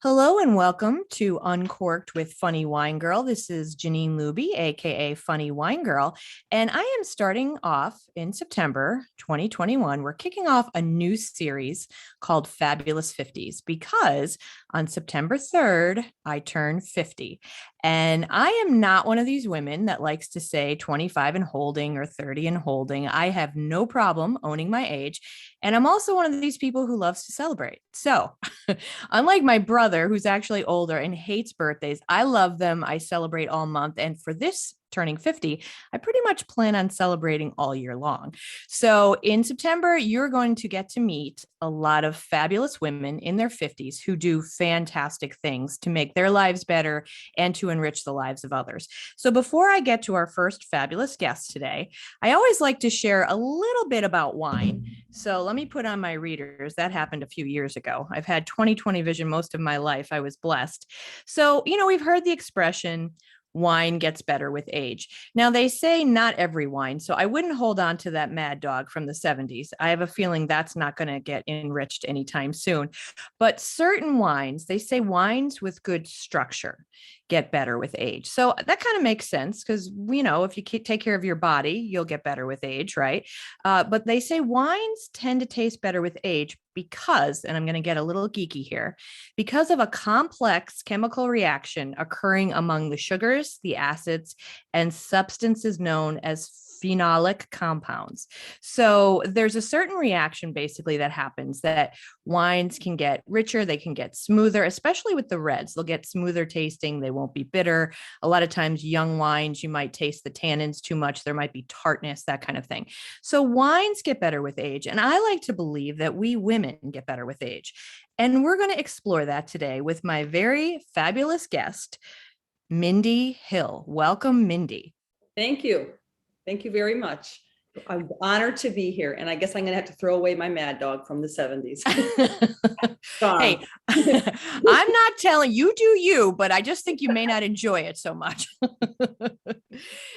Hello and welcome to Uncorked with Funny Wine Girl. This is Janine Luby, aka Funny Wine Girl, and I am starting off in September 2021. We're kicking off a new series called Fabulous 50s because on September 3rd, I turn 50. And I am not one of these women that likes to say 25 and holding or 30 and holding. I have no problem owning my age. And I'm also one of these people who loves to celebrate. So, unlike my brother, who's actually older and hates birthdays, I love them. I celebrate all month. And for this turning 50, I pretty much plan on celebrating all year long. So in September, you're going to get to meet a lot of fabulous women in their 50s who do fantastic things to make their lives better and to enrich the lives of others. So before I get to our first fabulous guest today, I always like to share a little bit about wine. So let me put on my readers. That happened a few years ago. I've had 20/20 vision most of my life. I was blessed. So, we've heard the expression, wine gets better with age. Now, they say not every wine, so I wouldn't hold on to that Mad Dog from the 70s. I have a feeling that's not going to get enriched anytime soon. But certain wines, they say wines with good structure get better with age. So that kind of makes sense because, if you take care of your body, you'll get better with age, right? But they say wines tend to taste better with age because, and I'm going to get a little geeky here, because of a complex chemical reaction occurring among the sugars, the acids, and substances known as phenolic compounds. So there's a certain reaction basically that happens that wines can get richer, they can get smoother, especially with the reds. They'll get smoother tasting, they won't be bitter. A lot of times young wines, you might taste the tannins too much, there might be tartness, that kind of thing. So wines get better with age, and I like to believe that we women get better with age. And we're going to explore that today with my very fabulous guest, Mindy Hill. Welcome, Mindy. Thank you. Thank you very much. I'm honored to be here. And I guess I'm going to have to throw away my Mad Dog from the 70s. Hey, I'm not telling you, do you, but I just think you may not enjoy it so much.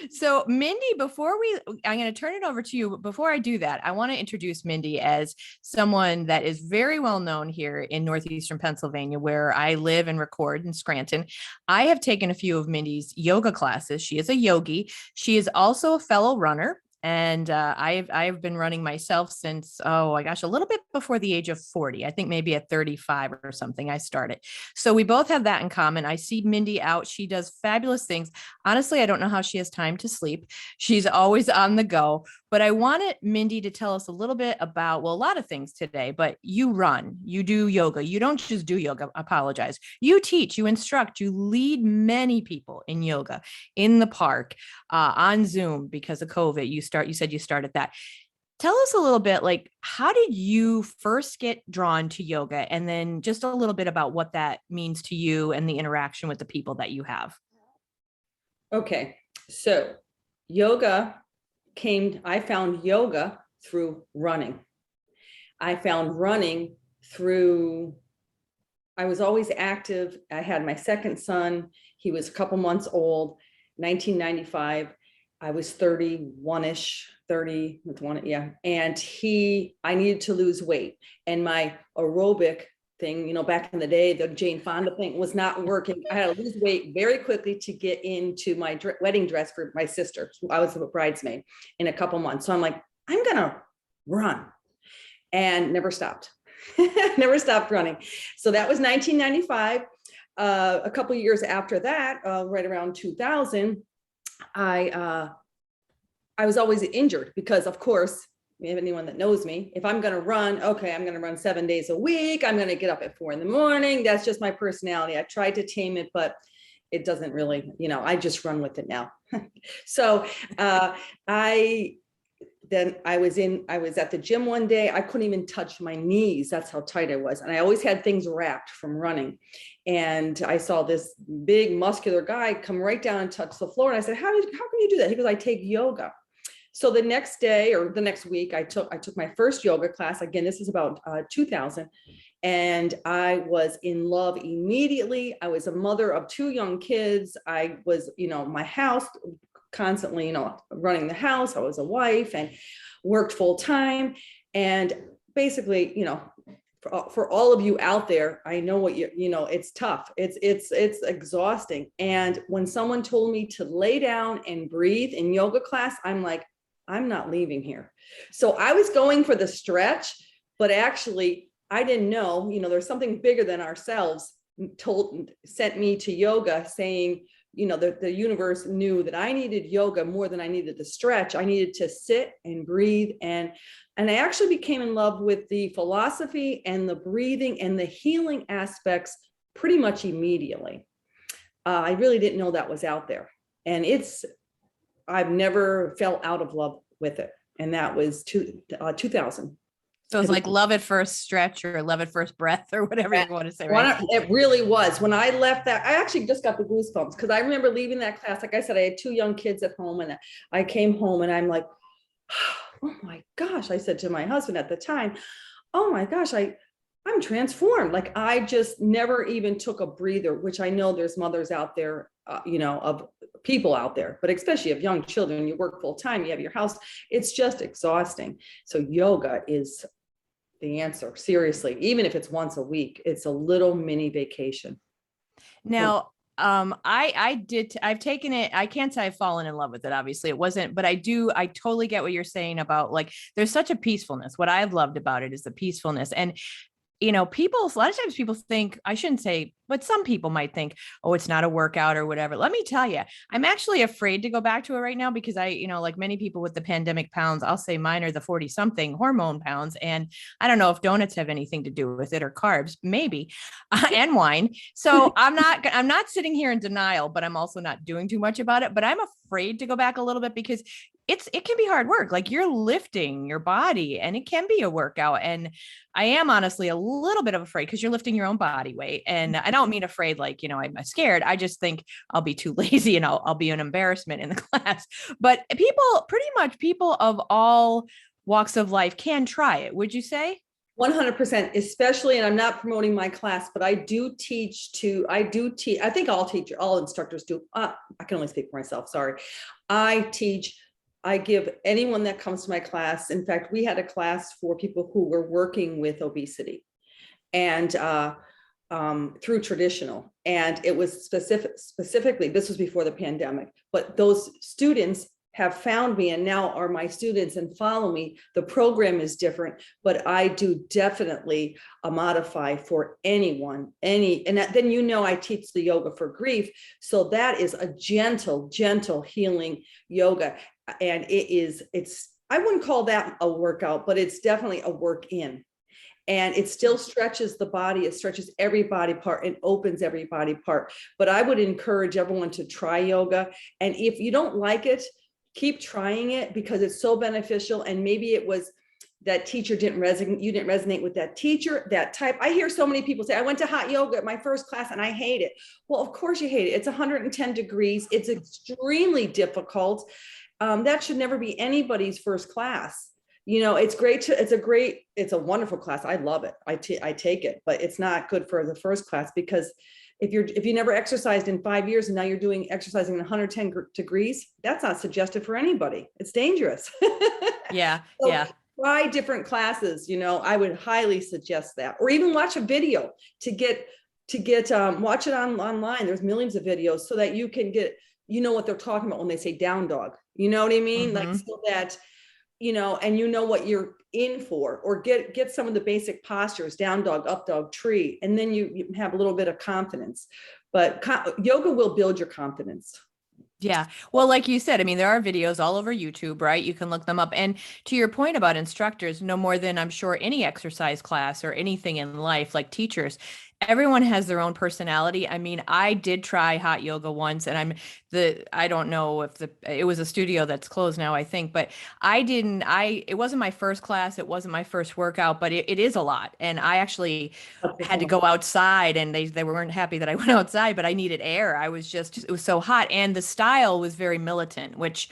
So Mindy, I'm going to turn it over to you. But before I do that, I want to introduce Mindy as someone that is very well known here in Northeastern Pennsylvania, where I live and record in Scranton. I have taken a few of Mindy's yoga classes. She is a yogi. She is also a fellow runner. And I've been running myself since, oh my gosh, a little bit before the age of 40. I think maybe at 35 or something I started. So we both have that in common. I see Mindy out. She does fabulous things. Honestly, I don't know how she has time to sleep. She's always on the go. But I wanted Mindy to tell us a little bit about, well, a lot of things today, but you run, you do yoga. You don't just do yoga, apologize. You teach, you instruct, you lead many people in yoga in the park, on Zoom because of COVID. You said you started that. Tell us a little bit, like, how did you first get drawn to yoga? And then just a little bit about what that means to you and the interaction with the people that you have. Okay. So I found yoga through running. I found running through, I was always active. I had my second son. He was a couple months old, 1995. I was 31-ish, 30, yeah. And I needed to lose weight. And my aerobic thing, back in the day, the Jane Fonda thing was not working. I had to lose weight very quickly to get into my wedding dress for my sister. I was a bridesmaid in a couple months. So I'm like, I'm gonna run, and never stopped. Never stopped running. So that was 1995. A couple of years after that, right around 2000, I was always injured because, of course, anyone that knows me, if I'm going to run, okay, I'm going to run 7 days a week. I'm going to get up at 4 a.m. That's just my personality. I tried to tame it, but it doesn't really, I just run with it now. So I was at the gym one day. I couldn't even touch my knees. That's how tight I was. And I always had things wrapped from running. And I saw this big muscular guy come right down and touch the floor. And I said, how can you do that? He goes, I take yoga. So the next day or the next week, I took my first yoga class. Again, this is about 2000. And I was in love immediately. I was a mother of 2 young kids. I was, my house constantly, running the house. I was a wife and worked full time. And basically, for all of you out there, I know what it's tough. It's exhausting. And when someone told me to lay down and breathe in yoga class, I'm like, I'm not leaving here. So I was going for the stretch, but actually I didn't know, there's something bigger than ourselves sent me to yoga saying, the universe knew that I needed yoga more than I needed the stretch. I needed to sit and breathe. And I actually became in love with the philosophy and the breathing and the healing aspects pretty much immediately. I really didn't know that was out there. And I've never fell out of love with it. And that was 2000. So it's like love at first stretch or love at first breath or whatever you want to say, right? It really was. When I left that, I actually just got the goosebumps because I remember leaving that class. Like I said, I had 2 young kids at home, and I came home and I'm like, oh my gosh. I said to my husband at the time, oh my gosh, I'm transformed. Like I just never even took a breather, which I know there's mothers out there, of people out there, but especially of young children. You work full time, you have your house. It's just exhausting. So yoga is the answer. Seriously, even if it's once a week, it's a little mini vacation. Now, I've taken it. I can't say I've fallen in love with it. Obviously it wasn't, but I totally get what you're saying about like, there's such a peacefulness. What I've loved about it is the peacefulness. And a lot of times people think, I shouldn't say, but some people might think, oh, it's not a workout or whatever. Let me tell you, I'm actually afraid to go back to it right now because like many people with the pandemic pounds, I'll say mine are the 40 something hormone pounds. And I don't know if donuts have anything to do with it or carbs, maybe, and wine. So I'm not sitting here in denial, but I'm also not doing too much about it. But I'm afraid to go back a little bit because it can be hard work. Like you're lifting your body and it can be a workout. And I am honestly a little bit of afraid because you're lifting your own body weight. And I don't mean afraid, like, I'm scared. I just think I'll be too lazy and I'll be an embarrassment in the class. But pretty much people of all walks of life can try it. Would you say? 100%, especially, and I'm not promoting my class, but I think all instructors do. I can only speak for myself. Sorry. I give anyone that comes to my class. In fact, we had a class for people who were working with obesity and through traditional. And it was specifically, this was before the pandemic, but those students have found me and now are my students and follow me. The program is different, but I do definitely modify for anyone, and then, I teach the yoga for grief. So that is a gentle healing yoga. And I wouldn't call that a workout, but it's definitely a work in. And it still stretches the body. It stretches every body part and opens every body part. But I would encourage everyone to try yoga. And if you don't like it, keep trying it because it's so beneficial. And maybe it was that teacher you didn't resonate with that teacher, that type. I hear so many people say, I went to hot yoga at my first class and I hate it. Well, of course you hate it. It's 110 degrees. It's extremely difficult. That should never be anybody's first class. It's a wonderful class. I love it. I take it, but it's not good for the first class because if you never exercised in 5 years and now you're exercising in 110 degrees, that's not suggested for anybody. It's dangerous. Yeah. So Yeah. try different classes. I would highly suggest that, or even watch a video watch it online. There's millions of videos so that you can get, what they're talking about when they say down dog, you know what I mean? Mm-hmm. Like so that, and what you're in for, or get some of the basic postures, down dog, up dog, tree. And then you have a little bit of confidence, but yoga will build your confidence. Yeah. Well, like you said, there are videos all over YouTube, right? You can look them up. And to your point about instructors, no more than I'm sure any exercise class or anything in life, like teachers, everyone has their own personality. I did try hot yoga once and I don't know if it was a studio that's closed now, I think, but it wasn't my first class. It wasn't my first workout, but it is a lot. And I actually had to go outside and they weren't happy that I went outside, but I needed air. It was so hot. And the style was very militant, which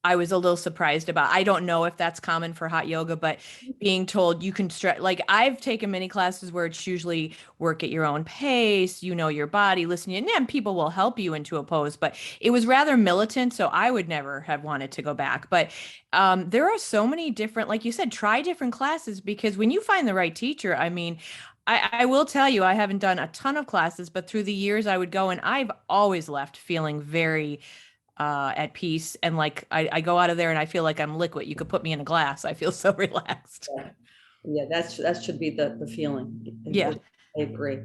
I was a little surprised about. I don't know if that's common for hot yoga, but being told you can stretch, like I've taken many classes where it's usually work at your own pace, you know, your body, listening, and then people will help you into a pose, but it was rather militant. So I would never have wanted to go back. But there are so many different, like you said, try different classes because when you find the right teacher, I mean, I will tell you, I haven't done a ton of classes, but through the years I would go and I've always left feeling very at peace. And like I go out of there and I feel like I'm liquid. You could put me in a glass. I feel so relaxed. Yeah, yeah, that should be the feeling. Yeah. I agree.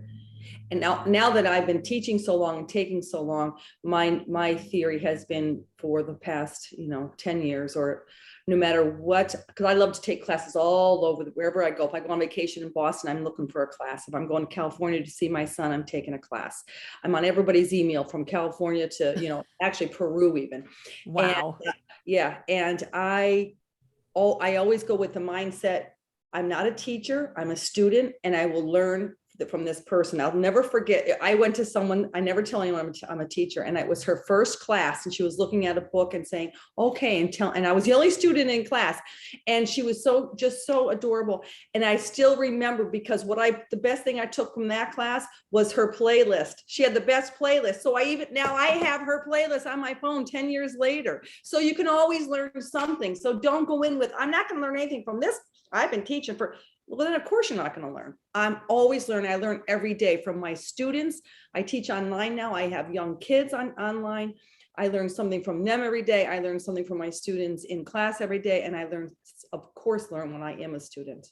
And now that I've been teaching so long and taking so long, my theory has been for the past, 10 years, or no matter what, because I love to take classes all over wherever I go. If I go on vacation in Boston, I'm looking for a class. If I'm going to California to see my son, I'm taking a class. I'm on everybody's email from California to, actually Peru even. And Wow. yeah, and I always go with the mindset, I'm not a teacher, I'm a student, and I will learn from this person. I'll never forget. I went to someone, I never tell anyone I'm a teacher, and it was her first class, and she was looking at a book and saying, okay, and I was the only student in class, and she was just so adorable. And I still remember, because the best thing I took from that class was her playlist. She had the best playlist. So now I have her playlist on my phone 10 years later. So you can always learn something. So don't go in with, I'm not going to learn anything from this. I've been teaching well, then of course you're not going to learn. I'm always learning. I learn every day from my students. I teach online now. I have young kids online. I learn something from them every day. I learn something from my students in class every day. And I of course, learn when I am a student.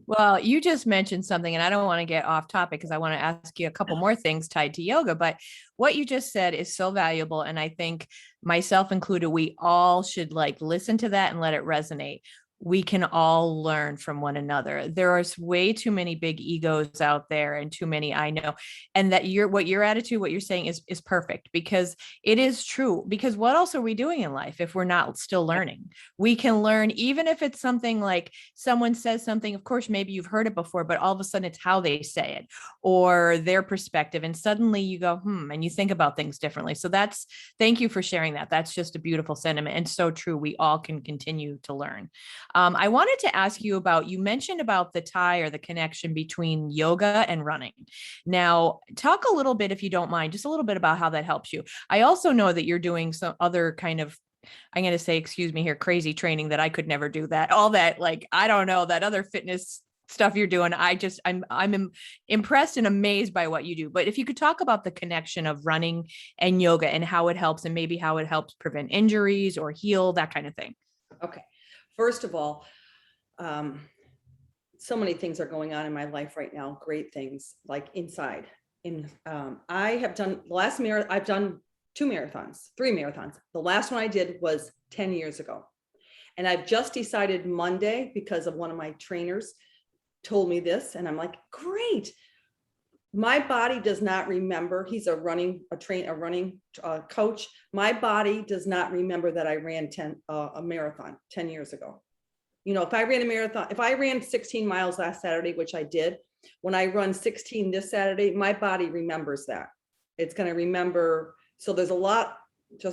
Well, you just mentioned something, and I don't want to get off topic because I want to ask you a couple more things tied to yoga. But what you just said is so valuable. And I think myself included, we all should like listen to that and let it resonate. We can all learn from one another. There are way too many big egos out there and too many I know. And that what your attitude, what you're saying is perfect, because it is true. Because what else are we doing in life if we're not still learning? We can learn, even if it's something like someone says something, of course, maybe you've heard it before, but all of a sudden it's how they say it or their perspective. And suddenly you go, and you think about things differently. So thank you for sharing that. That's just a beautiful sentiment and so true. We all can continue to learn. I wanted to ask you you mentioned about the tie or the connection between yoga and running. Now, talk a little bit, if you don't mind, just a little bit about how that helps you. I also know that you're doing some other kind of, I'm going to say, excuse me here, crazy training that I could never do that. All that, like, I don't know, that other fitness stuff you're doing. I'm impressed and amazed by what you do. But if you could talk about the connection of running and yoga and how it helps, and maybe how it helps prevent injuries or heal, that kind of thing. Okay. First of all, so many things are going on in my life right now. Great things, like inside. I have done I've done 3 marathons. The last one I did was 10 years ago. And I've just decided Monday, because of one of my trainers told me this, and I'm like, great. My body does not remember. He's a running coach. My body does not remember that I ran a marathon 10 years ago. If I ran a marathon, if I ran 16 miles last Saturday, which I did, when I run 16 this Saturday, my body remembers that. It's going to remember. So there's a lot.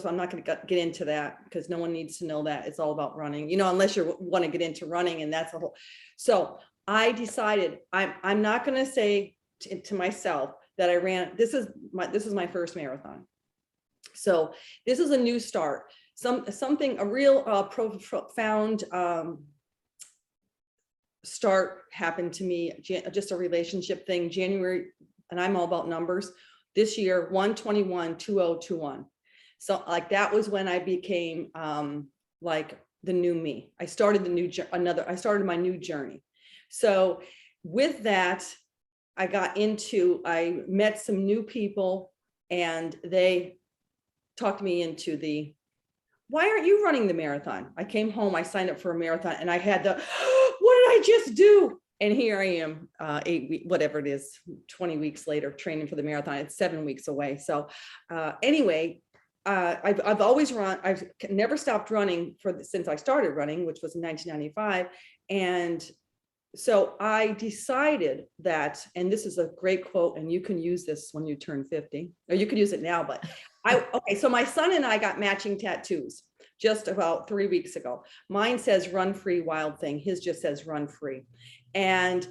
I'm not going to get into that because no one needs to know that. It's all about running, unless you want to get into running, and that's a whole. So I decided I'm not going to say to myself that I ran. This is my first marathon. So this is a new start. A real profound start happened to me. Just a relationship thing. January, and I'm all about numbers. This year, 1/21/2021. So like that was when I became like the new me. I started my new journey. So with that, I met some new people, and they talked me into why aren't you running the marathon? I came home, I signed up for a marathon, and I had what did I just do? And here I am, 8 weeks, whatever it is, 20 weeks later, training for the marathon. It's 7 weeks away. So anyway, I've always run. I've never stopped running since I started running, which was in 1995. And so I decided that, and this is a great quote, and you can use this when you turn 50, or you could use it now, but so my son and I got matching tattoos. just about 3 weeks ago. Mine says run free wild thing. His just says run free. And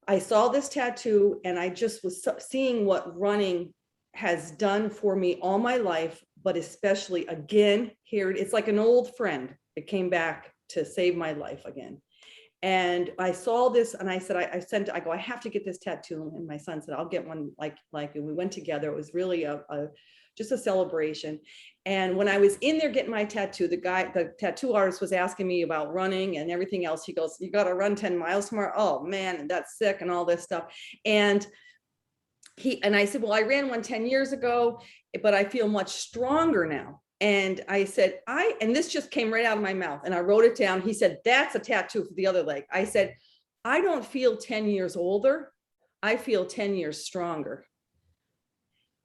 I saw this tattoo and I just was seeing what running has done for me all my life, but especially again, here, it's like an old friend. It came back to save my life again. And I saw this and I said, I go, I have to get this tattoo. And my son said, I'll get one like you. We went together. It was really just a celebration. And when I was in there getting my tattoo, the tattoo artist was asking me about running and everything else. He goes, you got to run 10 miles tomorrow. Oh man, that's sick and all this stuff. And I said, well, I ran one 10 years ago, but I feel much stronger now. And I said, and this just came right out of my mouth and I wrote it down. He said, that's a tattoo for the other leg. I said, I don't feel 10 years older. I feel 10 years stronger.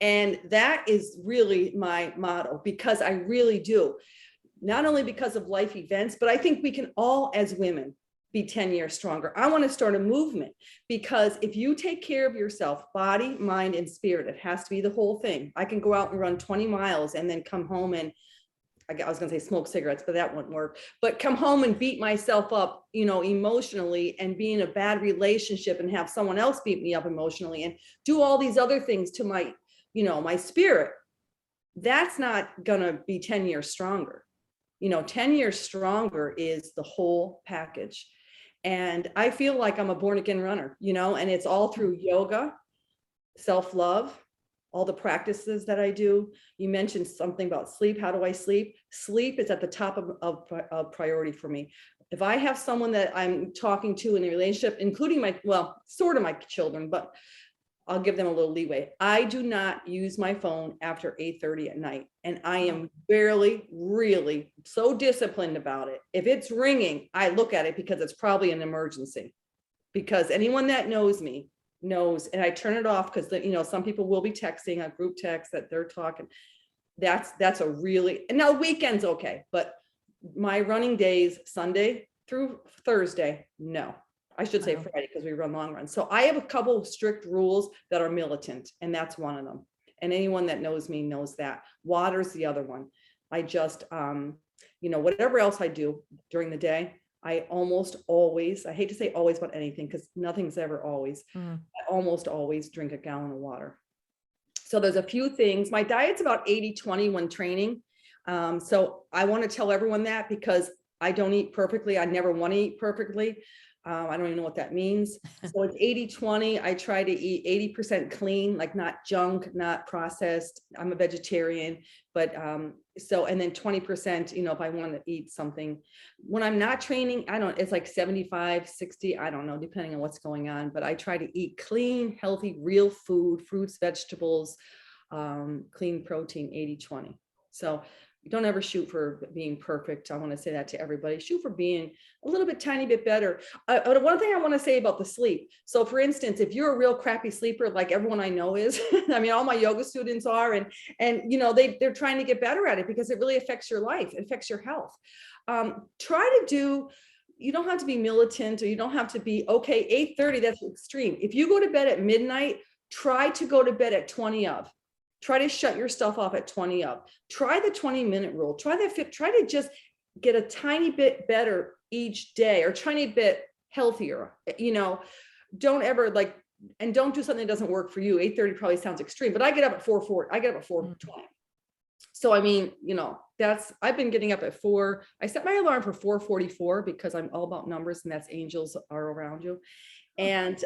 And that is really my motto, because I really do, not only because of life events, but I think we can all, as women, be 10 years stronger. I want to start a movement, because if you take care of yourself, body, mind, and spirit, it has to be the whole thing. I can go out and run 20 miles and then come home and I was going to say smoke cigarettes, but that wouldn't work. But come home and beat myself up, emotionally, and be in a bad relationship and have someone else beat me up emotionally and do all these other things to my, my spirit. That's not going to be 10 years stronger. 10 years stronger is the whole package. And I feel like I'm a born again runner, and it's all through yoga, self-love, all the practices that I do. You mentioned something about sleep. How do I sleep? Sleep is at the top of priority for me. If I have someone that I'm talking to in a relationship, including sort of my children, but I'll give them a little leeway. I do not use my phone after 8:30 at night. And I am really so disciplined about it. If it's ringing, I look at it because it's probably an emergency. Because anyone that knows me knows, and I turn it off because some people will be texting a group text that they're talking. That's a really, and now weekends, okay. But my running days, Sunday through Thursday, no. I should say Friday because we run long runs. So I have a couple of strict rules that are militant, and that's one of them. And anyone that knows me knows that. Water's the other one. I just, whatever else I do during the day, I almost always, I hate to say always about anything because nothing's ever always, I almost always drink a gallon of water. So there's a few things. My diet's about 80-20 when training. So I want to tell everyone that because I don't eat perfectly. I never want to eat perfectly. I don't even know what that means. So it's 80-20. I try to eat 80% clean, like not junk, not processed. I'm a vegetarian, but and then 20%, if I want to eat something. When I'm not training, it's like 75-60, I don't know, depending on what's going on, but I try to eat clean, healthy, real food, fruits, vegetables, clean protein, 80-20. So don't ever shoot for being perfect. I want to say that to everybody. Shoot for being a little bit, tiny bit better. One thing I want to say about the sleep. So for instance, if you're a real crappy sleeper, like everyone I know is, all my yoga students are, and they're trying to get better at it because it really affects your life. It affects your health. You don't have to be militant, or you don't have to be, 8:30, that's extreme. If you go to bed at midnight, try to go to bed at 20 of. Try to shut your stuff off at 20 of. Try the 20-minute rule. Try to just get a tiny bit better each day, or tiny bit healthier. Don't ever and don't do something that doesn't work for you. 8:30 probably sounds extreme, but I get up at 4:40. I get up at 4:20. So I've been getting up at 4. I set my alarm for 4:44 because I'm all about numbers, and that's angels are around you. And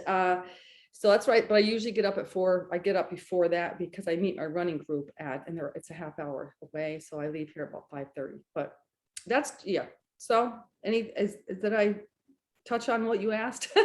so that's right. But I usually get up at 4. I get up before that because I meet my running group it's a half hour away. So I leave here about 5:30, but yeah. So did I touch on what you asked?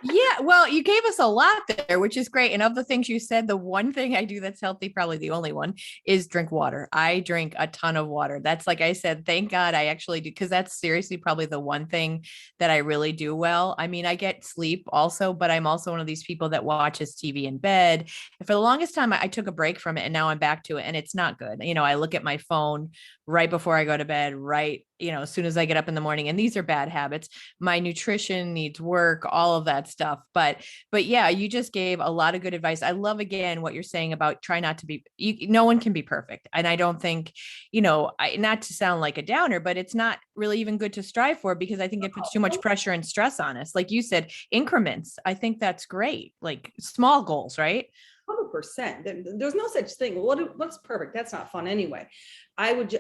Yeah, well, you gave us a lot there, which is great. And of the things you said, the one thing I do that's healthy, probably the only one, is drink water. I drink a ton of water. That's, like I said, thank God I actually do, because that's seriously probably the one thing that I really do well. I get sleep also, but I'm also one of these people that watches TV in bed. And for the longest time, I took a break from it, and now I'm back to it, and it's not good. I look at my phone right before I go to bed, right as soon as I get up in the morning, and these are bad habits. My nutrition needs work, all of that stuff. But yeah, you just gave a lot of good advice. I love again what you're saying about try not to be, no one can be perfect. And I don't think, not to sound like a downer, but it's not really even good to strive for, because I think it puts too much pressure and stress on us. Like you said, increments. I think that's great. Like small goals, right? 100%. There's no such thing. What's perfect? That's not fun anyway.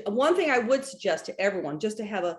One thing I would suggest to everyone, just to have a,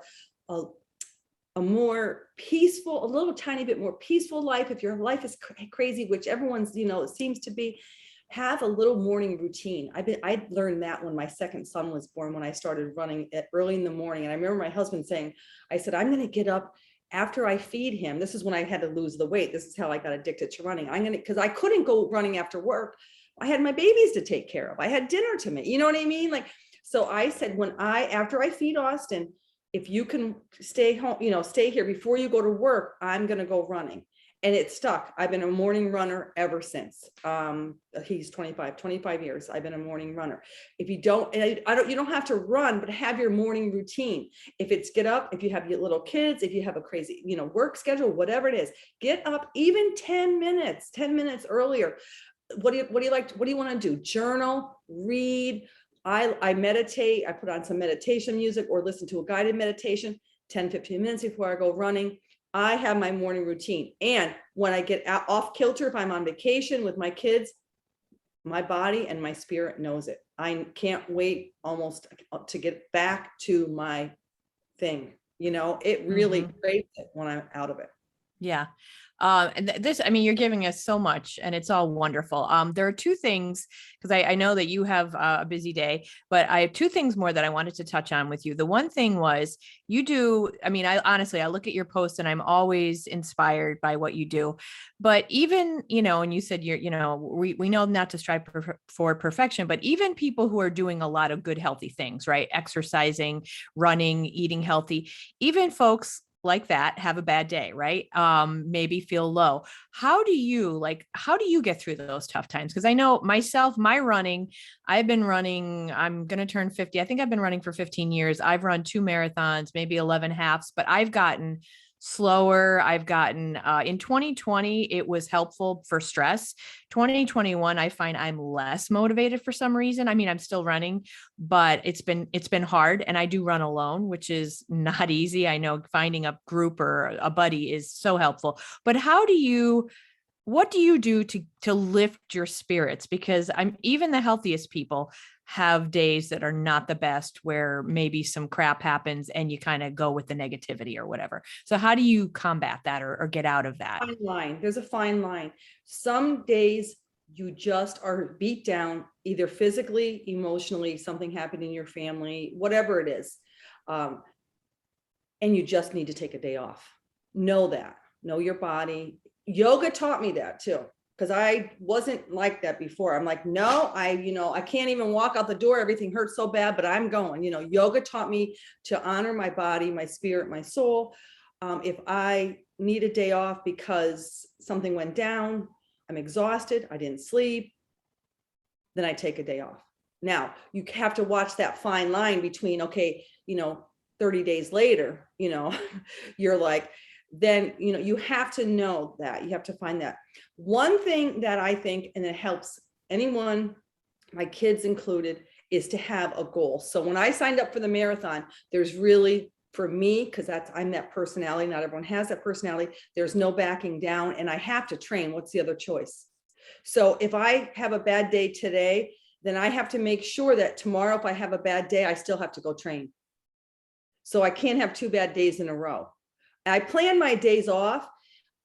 a more peaceful, a little tiny bit more peaceful life. If your life is crazy, which everyone's, it seems to be, have a little morning routine. I learned that when my second son was born, when I started running early in the morning. And I remember my husband saying, I said, I'm going to get up after I feed him. This is when I had to lose the weight. This is how I got addicted to running. Because I couldn't go running after work. I had my babies to take care of. I had dinner to make, you know what I mean? Like, so I said, after I feed Austin, if you can stay home, stay here before you go to work, I'm going to go running. And it stuck. I've been a morning runner ever since. He's 25 years. I've been a morning runner. If you don't, you don't have to run, but have your morning routine. If it's get up, if you have your little kids, if you have a crazy, work schedule, whatever it is, get up even 10 minutes earlier. What do you like? What do you want to do? Journal, read. I meditate. I put on some meditation music or listen to a guided meditation 10, 15 minutes before I go running. I have my morning routine. And when I get off kilter, if I'm on vacation with my kids, my body and my spirit knows it. I can't wait almost to get back to my thing. It really craves it when I'm out of it. Yeah. And you're giving us so much and it's all wonderful. There are two things, because I know that you have a busy day, but I have two things more that I wanted to touch on with you. The one thing was I look at your posts and I'm always inspired by what you do, but even, and you said we know not to strive for perfection, but even people who are doing a lot of good, healthy things, right? Exercising, running, eating healthy, even folks like that have a bad day, right? Maybe feel low. How do you get through those tough times? Because I know myself, my running, I've been running, I'm going to turn 50. I think I've been running for 15 years. I've run 2 marathons, maybe 11 halves, but I've gotten slower. I've gotten in 2020, it was helpful for stress. 2021, I find I'm less motivated for some reason. I'm still running, but it's been hard, and I do run alone, which is not easy. I know finding a group or a buddy is so helpful. But what do you do to lift your spirits? Because even the healthiest people have days that are not the best, where maybe some crap happens and you kind of go with the negativity or whatever. So how do you combat that or get out of that? Fine line. There's a fine line. Some days you just are beat down, either physically, emotionally, something happened in your family, whatever it is. And you just need to take a day off. Know that. Know your body. Yoga taught me that too, because I wasn't like that before. I'm like, no, I can't even walk out the door. Everything hurts so bad, but I'm going. Yoga taught me to honor my body, my spirit, my soul. If I need a day off because something went down, I'm exhausted, I didn't sleep, then I take a day off. Now, you have to watch that fine line between, 30 days later, you're like, then, you have to know that. You have to find that. One thing that I think, and it helps anyone, my kids included, is to have a goal. So when I signed up for the marathon, there's really, for me, because I'm that personality, not everyone has that personality, there's no backing down, and I have to train. What's the other choice? So if I have a bad day today, then I have to make sure that tomorrow, if I have a bad day, I still have to go train. So I can't have 2 bad days in a row. I plan my days off,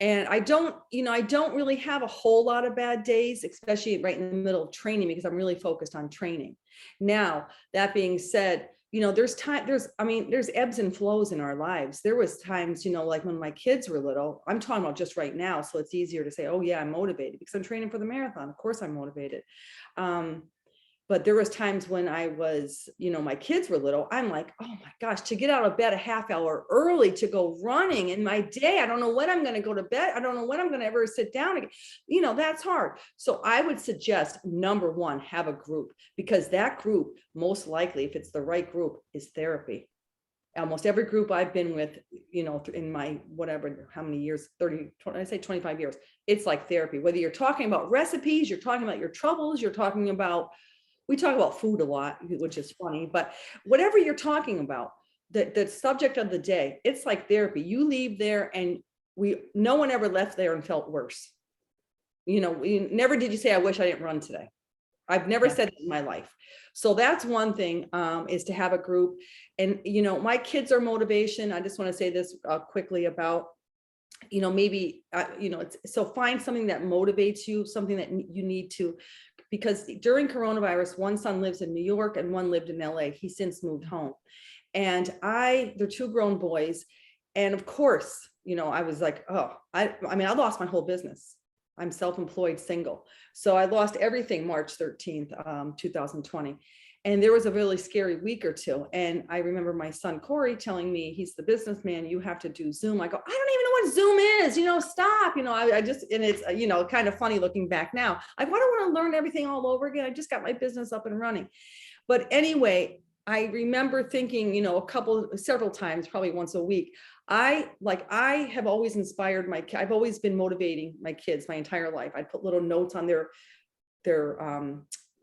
and I don't really have a whole lot of bad days, especially right in the middle of training, because I'm really focused on training. Now, that being said, there's ebbs and flows in our lives. There was times, like when my kids were little, I'm talking about just right now. So it's easier to say, oh yeah, I'm motivated because I'm training for the marathon. Of course I'm motivated. But there was times when I was, my kids were little, I'm like, oh my gosh, to get out of bed a half hour early to go running in my day. I don't know when I'm going to go to bed. I don't know when I'm going to ever sit down again. That's hard. So I would suggest, number one, have a group, because that group, most likely, if it's the right group, is therapy. Almost every group I've been with, in my whatever, how many years, 30, 20, I say 25 years, it's like therapy. Whether you're talking about recipes, you're talking about your troubles, you're talking about, we talk about food a lot, which is funny, but whatever you're talking about, the subject of the day, it's like therapy. You leave there and no one ever left there and felt worse. Never did you say, I wish I didn't run today. I've never said that in my life. So that's one thing, is to have a group. And, my kids are motivation. I just want to say this quickly about, maybe, so find something that motivates you, something that you need to, because during coronavirus, one son lives in New York and one lived in LA. He since moved home. And they're two grown boys. And of course, I was like, oh, I lost my whole business. I'm self-employed, single. So I lost everything March 13th, 2020. And there was a really scary week or two. And I remember my son, Corey, telling me, he's the businessman, you have to do Zoom. I go, I don't even know what Zoom is, stop. I just, and it's, kind of funny looking back now. I don't want to learn everything all over again. I just got my business up and running. But anyway, I remember thinking, several times, probably once a week, I have always inspired I've always been motivating my kids my entire life. I put little notes on their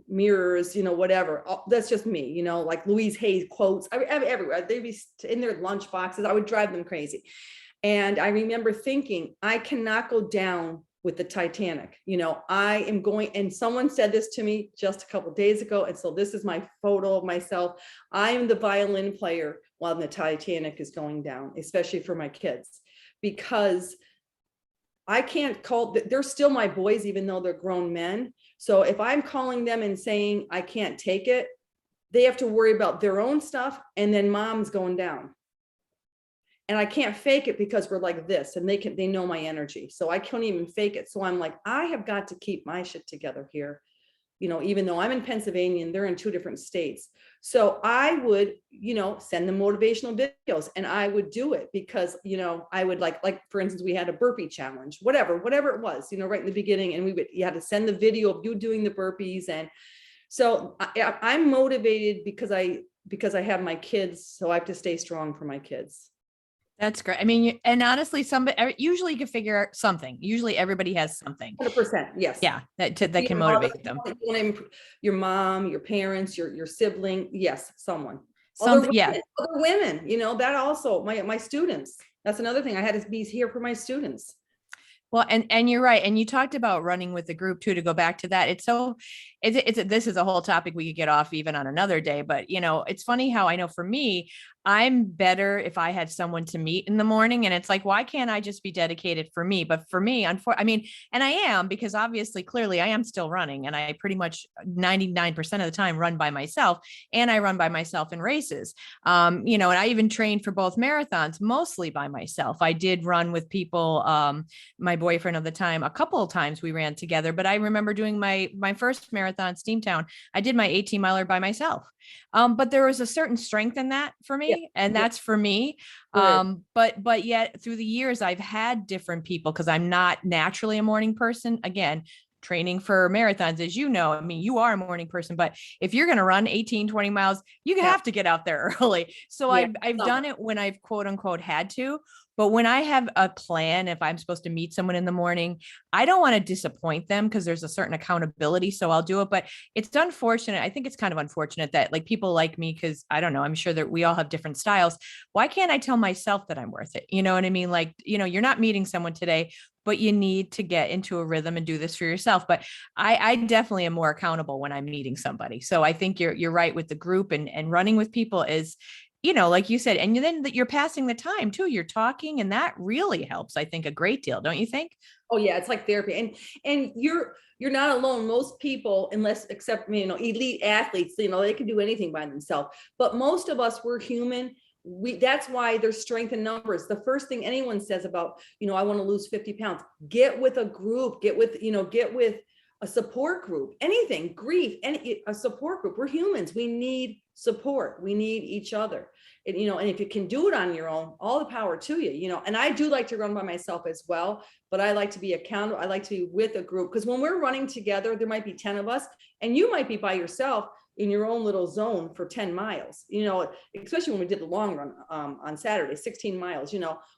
mirrors, whatever. That's just me, like Louise Hay quotes everywhere. They'd be in their lunch boxes. I would drive them crazy. And I remember thinking, I cannot go down with the Titanic. I am going, and someone said this to me just a couple of days ago. And so this is my photo of myself. I am the violin player while the Titanic is going down, especially for my kids, because I can't they're still my boys, even though they're grown men. So if I'm calling them and saying, I can't take it, they have to worry about their own stuff. And then mom's going down. And I can't fake it because we're like this, and they know my energy. So I can't even fake it. So I'm like, I have got to keep my shit together here. Even though I'm in Pennsylvania and they're in two different states. So I would, send them motivational videos, and I would do it because, I would like, for instance, we had a burpee challenge, whatever it was, right in the beginning. And you had to send the video of you doing the burpees. And so I'm motivated because I have my kids. So I have to stay strong for my kids. That's great. And honestly, usually you can figure out something. Usually everybody has something. 100%. Yes. Yeah. That can motivate them. Your mom, your parents, your sibling. Yes. Someone. Other women, that also my students. That's another thing. I had to be here for my students. Well, and you're right. And you talked about running with the group too, to go back to that. This is a whole topic we could get off even on another day, but it's funny how I know for me, I'm better if I had someone to meet in the morning, and it's like, why can't I just be dedicated for me? But for me, and I am, because obviously, clearly I am still running, and I pretty much 99% of the time run by myself, and I run by myself in races. And I even trained for both marathons, mostly by myself. I did run with people, my boyfriend of the time, a couple of times we ran together, but I remember doing my first marathon, Steamtown, I did my 18 miler by myself. But there was a certain strength in that for me. And that's for me. But yet through the years, I've had different people, because I'm not naturally a morning person. Again, training for marathons, as you know, you are a morning person, but if you're going to run 18, 20 miles, you have to get out there early. So I've done it when I've quote unquote had to. But when I have a plan, if I'm supposed to meet someone in the morning, I don't want to disappoint them, because there's a certain accountability. So I'll do it. But it's unfortunate. I think it's kind of unfortunate that people like me, because I don't know, I'm sure that we all have different styles. Why can't I tell myself that I'm worth it? You know what I mean? Like, you're not meeting someone today, but you need to get into a rhythm and do this for yourself. But I definitely am more accountable when I'm meeting somebody. So I think you're right with the group, and running with people is, like you said, and then you're passing the time too. You're talking, and that really helps, I think, a great deal. Don't you think? Oh yeah, it's like therapy, and you're not alone. Most people, except elite athletes, they can do anything by themselves. But most of us, we're human. That's why there's strength in numbers. The first thing anyone says about, I want to lose 50 pounds, get with a group, get with a support group, anything, grief, a support group. We're humans. We need support. We need each other. And, and if you can do it on your own, all the power to you, and I do like to run by myself as well, but I like to be accountable. I like to be with a group, because when we're running together, there might be 10 of us and you might be by yourself, in your own little zone for 10 miles, especially when we did the long run on Saturday, 16 miles,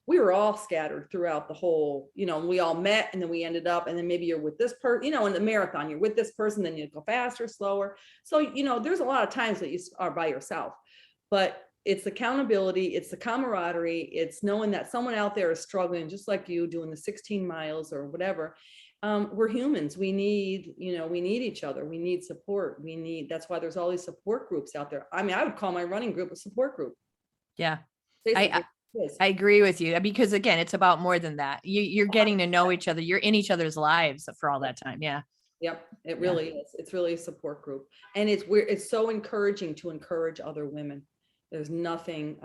we were all scattered throughout the whole, we all met, and then we ended up, and then maybe you're with this person, in the marathon, you're with this person, then you go faster, slower. So, there's a lot of times that you are by yourself, but it's accountability, it's the camaraderie, it's knowing that someone out there is struggling just like you, doing the 16 miles or whatever. We're humans. We need each other. We need support. That's why there's all these support groups out there. I mean, I would call my running group a support group. Yeah. Basically, I agree with you, because again, it's about more than that. You're getting to know each other. You're in each other's lives for all that time. Yeah. Yep. It really is. It's really a support group. And it's so encouraging to encourage other women. There's nothing,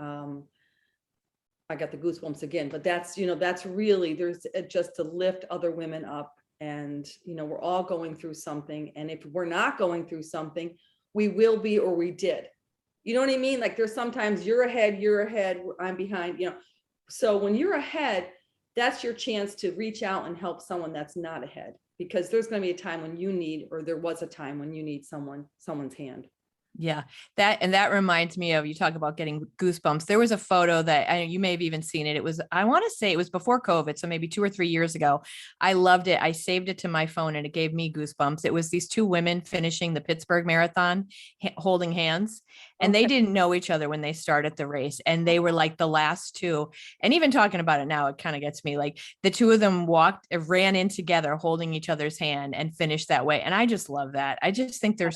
I got the goosebumps again, but that's really, there's just to lift other women up. And, we're all going through something. And if we're not going through something, we will be, or we did. You know what I mean? Like, there's sometimes you're ahead, I'm behind, So when you're ahead, that's your chance to reach out and help someone that's not ahead, because there's going to be a time when you need, or there was a time when you need someone's hand. Yeah, that reminds me of, you talk about getting goosebumps. There was a photo that you may have even seen it. It was, I want to say it was before COVID, so maybe 2 or 3 years ago. I loved it. I saved it to my phone and it gave me goosebumps. It was these 2 women finishing the Pittsburgh Marathon, holding hands, and they didn't know each other when they started the race, and they were like the last 2. And even talking about it now, it kind of gets me. Like, the 2 of them ran in together, holding each other's hand, and finished that way. And I just love that. I just think they're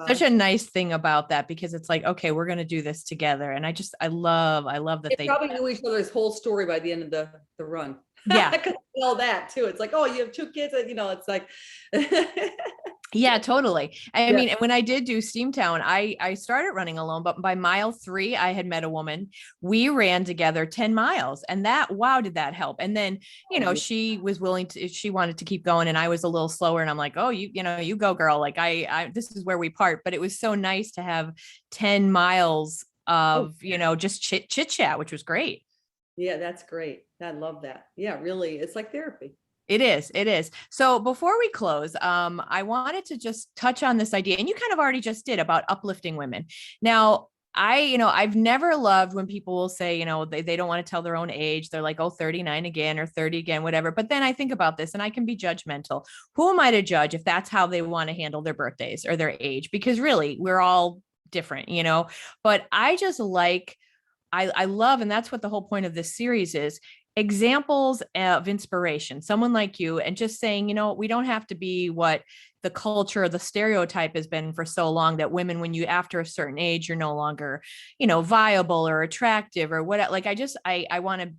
such a nice thing about that, because it's like, okay, we're going to do this together. And I love that they probably knew each other's whole story by the end of the run. Yeah. I could tell that too. It's like, oh, you have 2 kids, it's like, yeah, totally. I mean, when I did do Steamtown, I started running alone, but by mile 3, I had met a woman. We ran together 10 miles, and wow, did that help? And then, she was she wanted to keep going, and I was a little slower, and I'm like, oh, you go, girl. Like, this is where we part. But it was so nice to have 10 miles of, just chit chat, which was great. Yeah, that's great. I love that. Yeah, really. It's like therapy. It is. It is. So before we close, I wanted to just touch on this idea, and you kind of already just did, about uplifting women. Now, I've never loved when people will say, they don't want to tell their own age. They're like, oh, 39 again, or 30 again, whatever. But then I think about this, and I can be judgmental. Who am I to judge if that's how they want to handle their birthdays or their age? Because really, we're all different, but I just I love, and that's what the whole point of this series is, examples of inspiration, someone like you, and just saying, we don't have to be what the culture, the stereotype has been for so long, that women, when you after a certain age, you're no longer, viable or attractive or what. Like, I want to,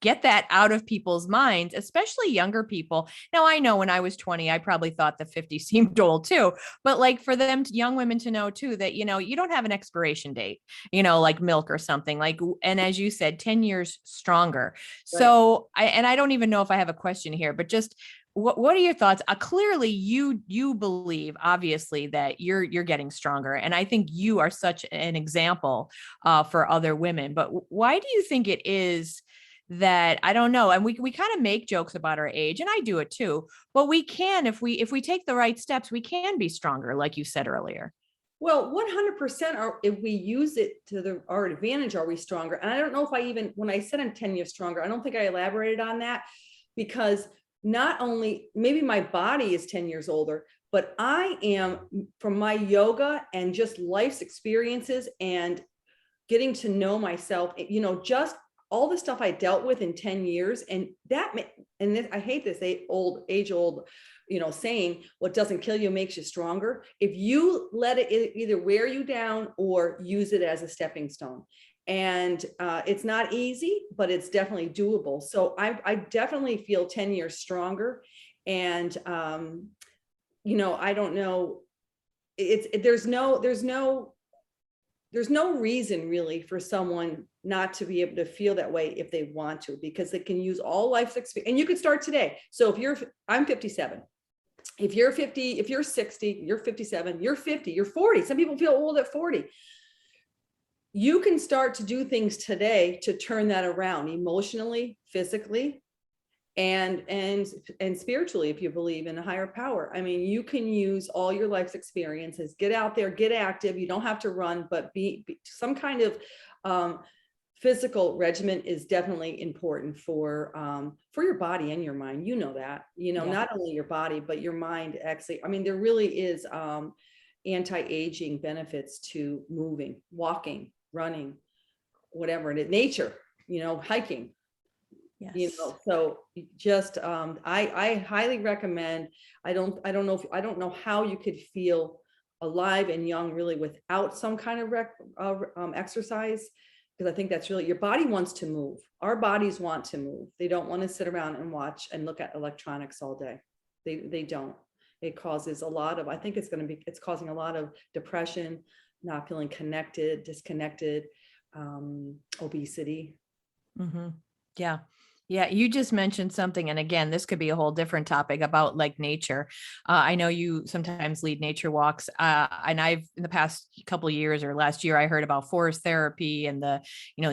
get that out of people's minds, especially younger people. Now, I know when I was 20, I probably thought that 50 seemed old too, but like, for them, young women to know too, that, you don't have an expiration date, like milk or something, like, and as you said, 10 years stronger. Right. So I don't even know if I have a question here, but just, what are your thoughts? Clearly you believe, obviously, that you're getting stronger. And I think you are such an example for other women, but why do you think it is that, I don't know, and we kind of make jokes about our age, and I do it too, but we can, if we take the right steps, we can be stronger, like you said earlier. Well, 100% if we use it to our advantage, are we stronger? And I don't know if when I said I'm 10 years stronger, I don't think I elaborated on that, because not only maybe my body is 10 years older, but I am, from my yoga and just life's experiences and getting to know myself, just all the stuff I dealt with in 10 years. And I hate this age old, saying, what doesn't kill you makes you stronger. If you let it either wear you down or use it as a stepping stone. And it's not easy, but it's definitely doable. So I definitely feel 10 years stronger. And, I don't know, there's no reason really for someone not to be able to feel that way if they want to, because they can use all life's experience. And you can start today. So I'm 57. If you're 50, if you're 60, you're 57, you're 50, you're 40. Some people feel old at 40. You can start to do things today to turn that around emotionally, physically, and spiritually, if you believe in a higher power. I mean, you can use all your life's experiences, get out there, get active. You don't have to run, but be some kind of physical regimen is definitely important for your body and your mind. You know that, Yeah. not only your body, but your mind. Actually, I mean, there really is anti-aging benefits to moving, walking, running, whatever it is, nature, hiking. Yes. So just I highly recommend. I don't know how you could feel alive and young really without some kind of exercise, because I think that's really, your body wants to move. Our bodies want to move. They don't want to sit around and watch and look at electronics all day. They don't. It causes a lot of, I think it's causing a lot of depression, not feeling connected, disconnected, obesity. Mm-hmm. Yeah. Yeah, you just mentioned something. And again, this could be a whole different topic about like nature. I know you sometimes lead nature walks. And I've, in the past couple of years or last year, I heard about forest therapy and the,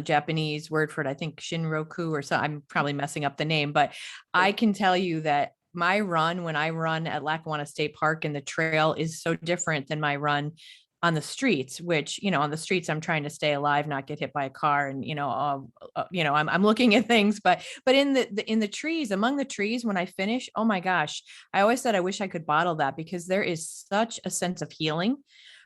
Japanese word for it, I think Shinroku or so. I'm probably messing up the name, but I can tell you that my run, when I run at Lackawanna State Park and the trail, is so different than my run on the streets, which, on the streets, I'm trying to stay alive, not get hit by a car. And, I'm looking at things, but in the trees, among the trees, when I finish, oh my gosh, I always said, I wish I could bottle that, because there is such a sense of healing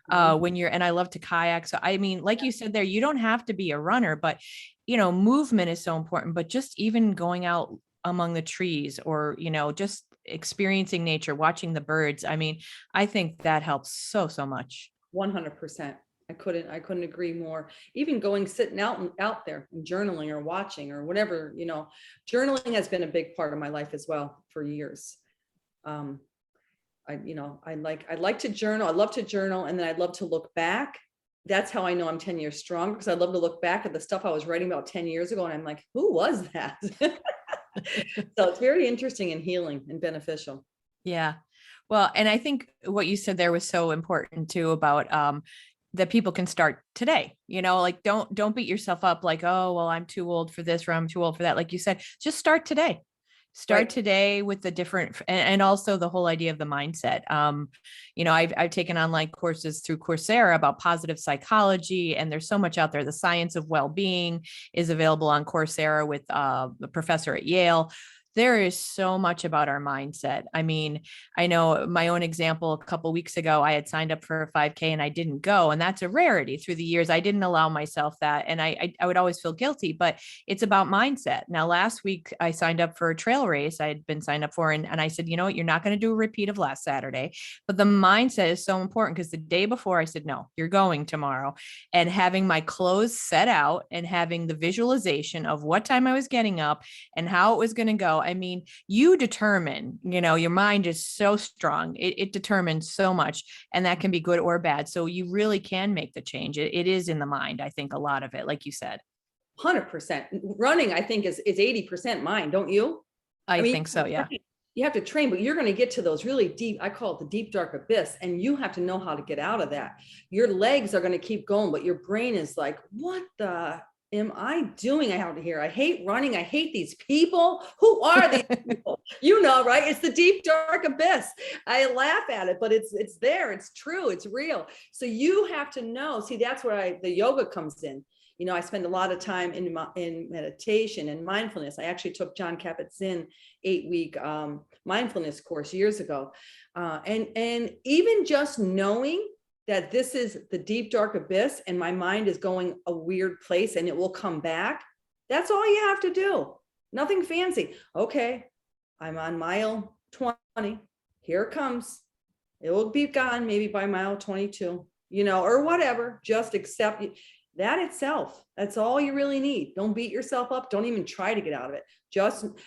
when and I love to kayak. So, I mean, like you said there, you don't have to be a runner, but, movement is so important, but just even going out among the trees, or, just experiencing nature, watching the birds. I mean, I think that helps so much. 100%. I couldn't agree more. Even going, sitting out there and journaling or watching or whatever, journaling has been a big part of my life as well for years. I like to journal. I love to journal. And then I'd love to look back. That's how I know I'm 10 years stronger, because I love to look back at the stuff I was writing about 10 years ago. And I'm like, who was that? So it's very interesting and healing and beneficial. Yeah. Well, and I think what you said there was so important too, about that people can start today. Like don't beat yourself up like, oh, well, I'm too old for this, or I'm too old for that. Like you said, just start today. Start Right. today with the different, and also the whole idea of the mindset. I've taken online courses through Coursera about positive psychology, and there's so much out there. The science of well-being is available on Coursera with the professor at Yale. There is so much about our mindset. I mean, I know my own example, a couple of weeks ago, I had signed up for a 5K and I didn't go. And that's a rarity. Through the years, I didn't allow myself that. And I would always feel guilty, but it's about mindset. Now, last week, I signed up for a trail race I had been signed up for. And I said, you know what, you're not going to do a repeat of last Saturday. But the mindset is so important, because the day before I said, no, you're going tomorrow. And having my clothes set out and having the visualization of what time I was getting up and how it was going to go. I mean, you determine, your mind is so strong. It determines so much, and that can be good or bad. So you really can make the change. It is in the mind. I think a lot of it, like you said. 100%. Running, I think, is 80% mind, don't you? I mean, think so. Yeah. you have to train, but you're going to get to those really deep, I call it the deep, dark abyss. And you have to know how to get out of that. Your legs are going to keep going, but your brain is like, what the am I doing out here? I hate running. I hate these people. Who are these people? Right? It's the deep, dark abyss. I laugh at it, but it's there. It's true. It's real. So you have to know. See, that's where the yoga comes in. I spend a lot of time in meditation and mindfulness. I actually took John Kabat-Zinn 8-week mindfulness course years ago. And even just knowing that this is the deep, dark abyss and my mind is going a weird place and it will come back. That's all you have to do. Nothing fancy. Okay, I'm on mile 20. Here it comes. It will be gone maybe by mile 22, or whatever. Just accept it. That itself, that's all you really need. Don't beat yourself up. Don't even try to get out of it.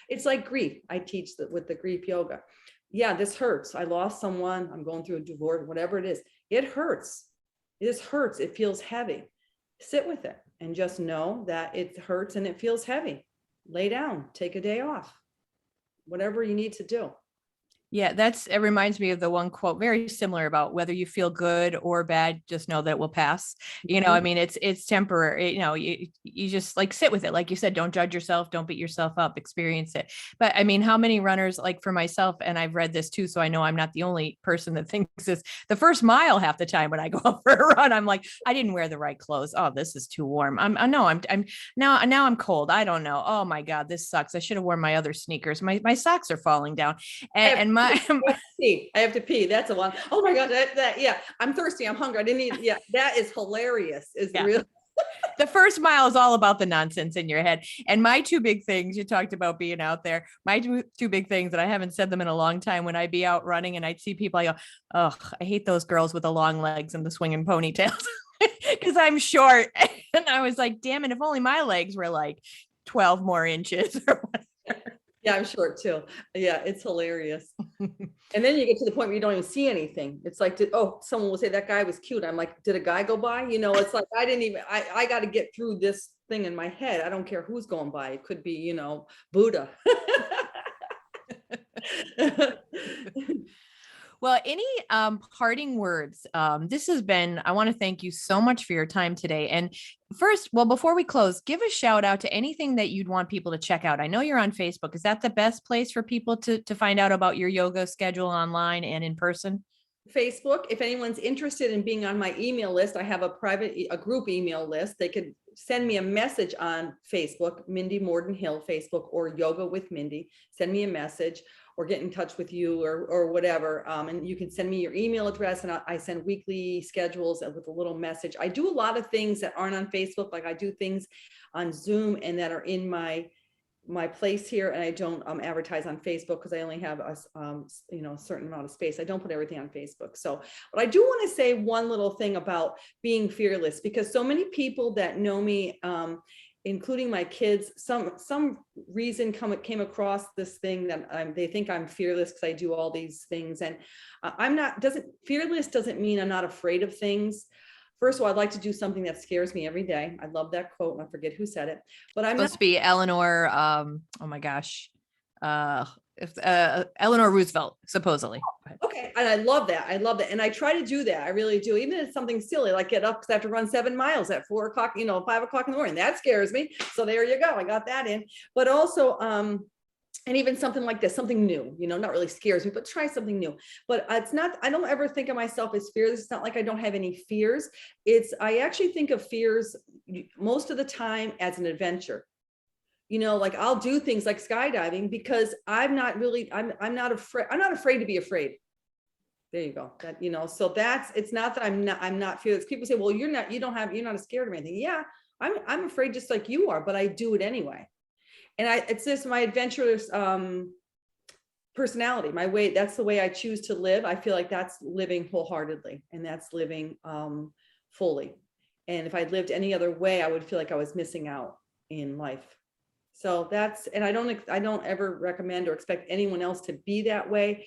It's like grief. I teach with the grief yoga. Yeah, this hurts. I lost someone. I'm going through a divorce, whatever it is. It hurts. It just hurts. It feels heavy. Sit with it and just know that it hurts and it feels heavy. Lay down, take a day off, whatever you need to do. Yeah, it reminds me of the one quote very similar about whether you feel good or bad, just know that it will pass. I Mhm. mean, it's temporary. You just like sit with it. Like you said, don't judge yourself, don't beat yourself up, experience it. But I mean, how many runners, like for myself, and I've read this too, so I know I'm not the only person that thinks this. The first mile, half the time when I go out for a run, I'm like, I didn't wear the right clothes. Oh, this is too warm. I know I'm now I'm cold. I don't know. Oh my God, this sucks. I should have worn my other sneakers. My socks are falling down. I And, have to and pee. my I have to pee. I have to pee. That's the one. Oh my God. Yeah. I'm thirsty. I'm hungry. I didn't eat. Yeah. That is hilarious. Is the yeah, real. the first mile is all about the nonsense in your head. And my two big things, you talked about being out there. My two big things, and I haven't said them in a long time, when I'd be out running and I'd see people, I go, oh, I hate those girls with the long legs and the swinging ponytails because I'm short. And I was like, damn it, if only my legs were like 12 more inches or whatever. Yeah, I'm short too. Yeah, it's hilarious. And then you get to the point where you don't even see anything. It's like, someone will say that guy was cute. I'm like, did a guy go by? It's like, I got to get through this thing in my head. I don't care who's going by. It could be, Buddha. Well, any parting words? This has been, I want to thank you so much for your time today. And first, well, before we close, give a shout out to anything that you'd want people to check out. I know you're on Facebook. Is that the best place for people to find out about your yoga schedule online and in person? Facebook, if anyone's interested in being on my email list, I have a group email list. They could send me a message on Facebook, Mindy Morden Hill, Facebook, or Yoga with Mindy. Send me a message or get in touch with you or whatever. And you can send me your email address, and I send weekly schedules with a little message. I do a lot of things that aren't on Facebook. Like I do things on Zoom and that are in my place here, and I don't advertise on Facebook because I only have a certain amount of space. I don't put everything on Facebook. So, but I do want to say one little thing about being fearless, because so many people that know me, including my kids, some reason came across this thing that they think I'm fearless because I do all these things, and I'm not. Fearless doesn't mean I'm not afraid of things. First of all, I'd like to do something that scares me every day. I love that quote, and I forget who said it, but I'm not. Supposed to be Eleanor. Oh my gosh. If Eleanor Roosevelt, supposedly. Okay, and I love that. I love that, and I try to do that. I really do. Even if it's something silly, like get up because I have to run 7 miles at 4 o'clock, 5 o'clock in the morning. That scares me. So there you go. I got that in. But also, and even something like this, something new, not really scares me, but try something new. But it's not, I don't ever think of myself as fearless. It's not like I don't have any fears. I actually think of fears most of the time as an adventure. Like I'll do things like skydiving because I'm not afraid to be afraid. There you go. So it's not that I'm not fearless. People say, well, you're not scared of anything. Yeah, I'm afraid just like you are, but I do it anyway. And it's just my adventurous personality, my way. That's the way I choose to live. I feel like that's living wholeheartedly, and that's living fully. And if I'd lived any other way, I would feel like I was missing out in life. So and I don't ever recommend or expect anyone else to be that way,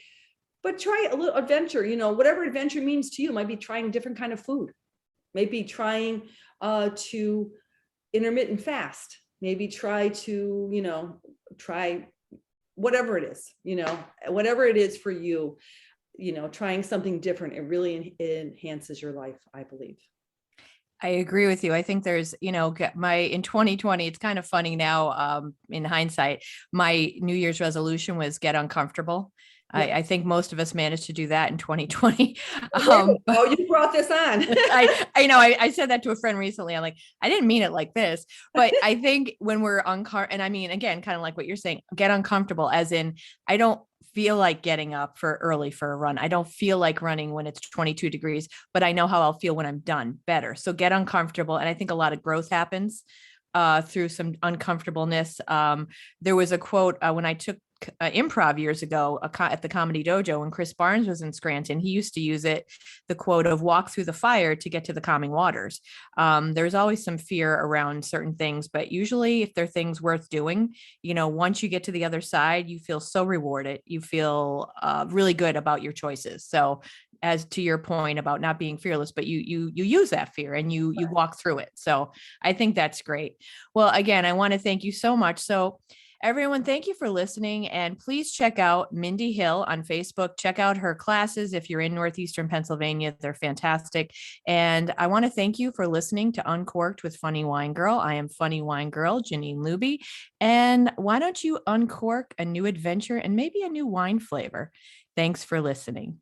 but try a little adventure, whatever adventure means to you. Might be trying a different kind of food, maybe trying to intermittent fast, maybe try to, try whatever it is, whatever it is for you, trying something different. It really enhances your life, I believe. I agree with you. I think there's, in 2020, it's kind of funny now, in hindsight, my New Year's resolution was get uncomfortable. Yeah. I think most of us managed to do that in 2020. Oh, you brought this on. I know I said that to a friend recently. I'm like, I didn't mean it like this, but I think when we're and I mean, again, kind of like what you're saying, get uncomfortable, as in, I don't feel like getting up early for a run. I don't feel like running when it's 22 degrees, but I know how I'll feel when I'm done better. So get uncomfortable. And I think a lot of growth happens through some uncomfortableness. There was a quote when I took improv years ago at the Comedy Dojo when Chris Barnes was in Scranton. He used to use the quote of walk through the fire to get to the calming waters. There's always some fear around certain things, but usually if they're things worth doing, once you get to the other side, you feel so rewarded. You feel really good about your choices. So as to your point about not being fearless, but you use that fear and you walk through it. So I think that's great. Well, again, I want to thank you so much. So Everyone, thank you for listening. And please check out Mindy Hill on Facebook. Check out her classes if you're in Northeastern Pennsylvania. They're fantastic. And I want to thank you for listening to Uncorked with Funny Wine Girl. I am Funny Wine Girl, Janine Luby. And why don't you uncork a new adventure and maybe a new wine flavor? Thanks for listening.